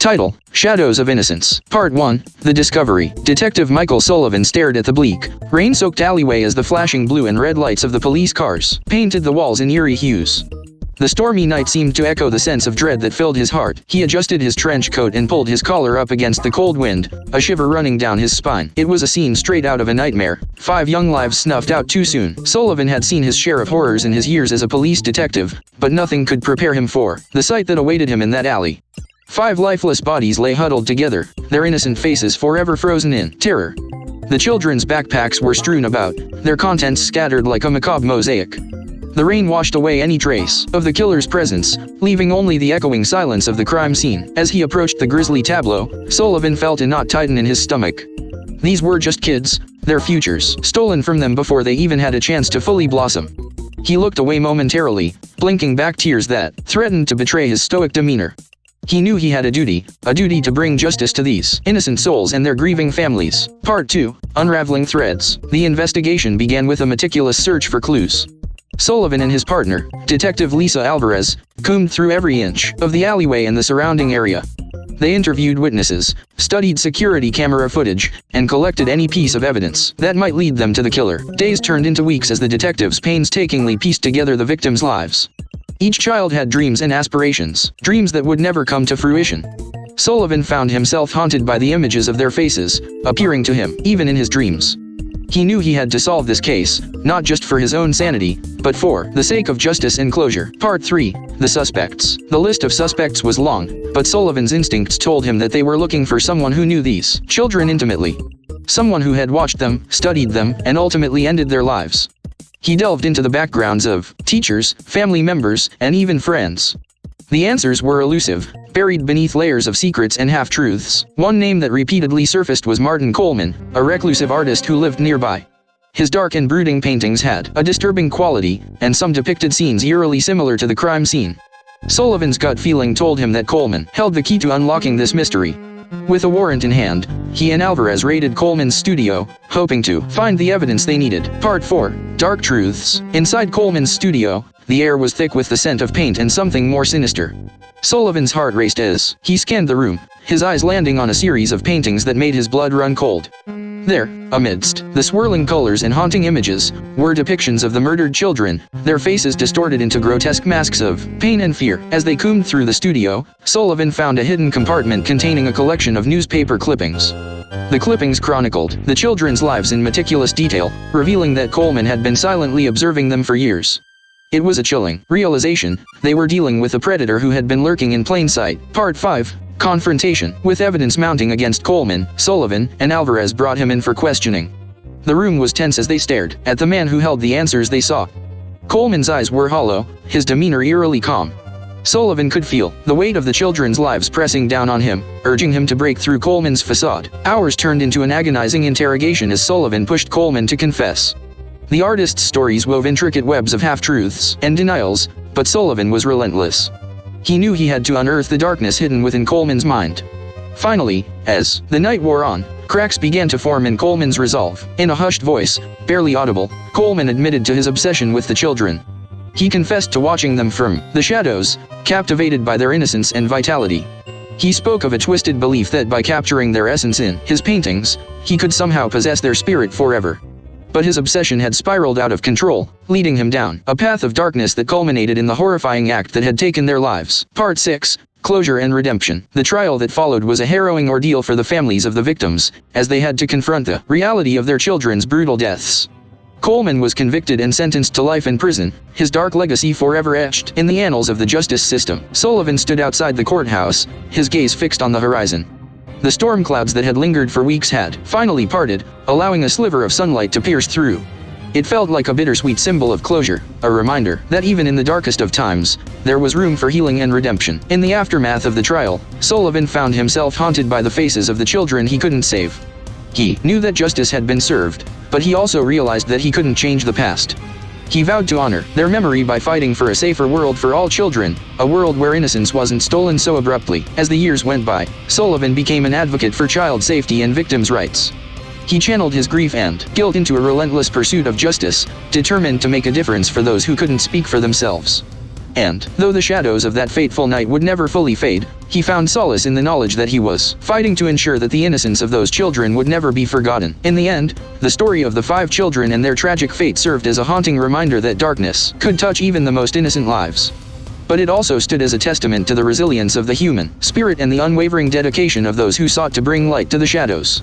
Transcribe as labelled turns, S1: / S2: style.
S1: Title: Shadows of Innocence. Part 1, The Discovery. Detective Michael Sullivan stared at the bleak, rain-soaked alleyway as the flashing blue and red lights of the police cars painted the walls in eerie hues. The stormy night seemed to echo the sense of dread that filled his heart. He adjusted his trench coat and pulled his collar up against the cold wind, a shiver running down his spine. It was a scene straight out of a nightmare. 5 young lives snuffed out too soon. Sullivan had seen his share of horrors in his years as a police detective, but nothing could prepare him for the sight that awaited him in that alley. 5 lifeless bodies lay huddled together, their innocent faces forever frozen in terror. The children's backpacks were strewn about, their contents scattered like a macabre mosaic. The rain washed away any trace of the killer's presence, leaving only the echoing silence of the crime scene. As he approached the grisly tableau, Sullivan felt a knot tighten in his stomach. These were just kids, their futures stolen from them before they even had a chance to fully blossom. He looked away momentarily, blinking back tears that threatened to betray his stoic demeanor. He knew he had a duty to bring justice to these innocent souls and their grieving families. Part 2, Unraveling Threads. The investigation began with a meticulous search for clues. Sullivan and his partner, Detective Lisa Alvarez, combed through every inch of the alleyway and the surrounding area. They interviewed witnesses, studied security camera footage, and collected any piece of evidence that might lead them to the killer. Days turned into weeks as the detectives painstakingly pieced together the victims' lives. Each child had dreams and aspirations, dreams that would never come to fruition. Sullivan found himself haunted by the images of their faces, appearing to him, even in his dreams. He knew he had to solve this case, not just for his own sanity, but for the sake of justice and closure. Part 3, The Suspects. The list of suspects was long, but Sullivan's instincts told him that they were looking for someone who knew these children intimately. Someone who had watched them, studied them, and ultimately ended their lives. He delved into the backgrounds of teachers, family members, and even friends. The answers were elusive, buried beneath layers of secrets and half-truths. One name that repeatedly surfaced was Martin Coleman, a reclusive artist who lived nearby. His dark and brooding paintings had a disturbing quality, and some depicted scenes eerily similar to the crime scene. Sullivan's gut feeling told him that Coleman held the key to unlocking this mystery. With a warrant in hand, he and Alvarez raided Coleman's studio, hoping to find the evidence they needed. Part 4, Dark Truths. Inside Coleman's studio, the air was thick with the scent of paint and something more sinister. Sullivan's heart raced as he scanned the room, his eyes landing on a series of paintings that made his blood run cold. There, amidst the swirling colors and haunting images, were depictions of the murdered children, their faces distorted into grotesque masks of pain and fear. As they combed through the studio, Sullivan found a hidden compartment containing a collection of newspaper clippings. The clippings chronicled the children's lives in meticulous detail, revealing that Coleman had been silently observing them for years. It was a chilling realization. They were dealing with a predator who had been lurking in plain sight. Part 5, Confrontation. With evidence mounting against Coleman, Sullivan and Alvarez brought him in for questioning. The room was tense as they stared at the man who held the answers they sought. Coleman's eyes were hollow, his demeanor eerily calm. Sullivan could feel the weight of the children's lives pressing down on him, urging him to break through Coleman's facade. Hours turned into an agonizing interrogation as Sullivan pushed Coleman to confess. The artist's stories wove intricate webs of half-truths and denials, but Sullivan was relentless. He knew he had to unearth the darkness hidden within Coleman's mind. Finally, as the night wore on, cracks began to form in Coleman's resolve. In a hushed voice, barely audible, Coleman admitted to his obsession with the children. He confessed to watching them from the shadows, captivated by their innocence and vitality. He spoke of a twisted belief that by capturing their essence in his paintings, he could somehow possess their spirit forever. But his obsession had spiraled out of control, leading him down a path of darkness that culminated in the horrifying act that had taken their lives. Part 6, Closure and Redemption. The trial that followed was a harrowing ordeal for the families of the victims, as they had to confront the reality of their children's brutal deaths. Coleman was convicted and sentenced to life in prison, his dark legacy forever etched in the annals of the justice system. Sullivan stood outside the courthouse, his gaze fixed on the horizon. The storm clouds that had lingered for weeks had finally parted, allowing a sliver of sunlight to pierce through. It felt like a bittersweet symbol of closure, a reminder that even in the darkest of times, there was room for healing and redemption. In the aftermath of the trial, Sullivan found himself haunted by the faces of the children he couldn't save. He knew that justice had been served, but he also realized that he couldn't change the past. He vowed to honor their memory by fighting for a safer world for all children, a world where innocence wasn't stolen so abruptly. As the years went by, Sullivan became an advocate for child safety and victims' rights. He channeled his grief and guilt into a relentless pursuit of justice, determined to make a difference for those who couldn't speak for themselves. And, though the shadows of that fateful night would never fully fade, he found solace in the knowledge that he was fighting to ensure that the innocence of those children would never be forgotten. In the end, the story of the 5 children and their tragic fate served as a haunting reminder that darkness could touch even the most innocent lives. But it also stood as a testament to the resilience of the human spirit and the unwavering dedication of those who sought to bring light to the shadows.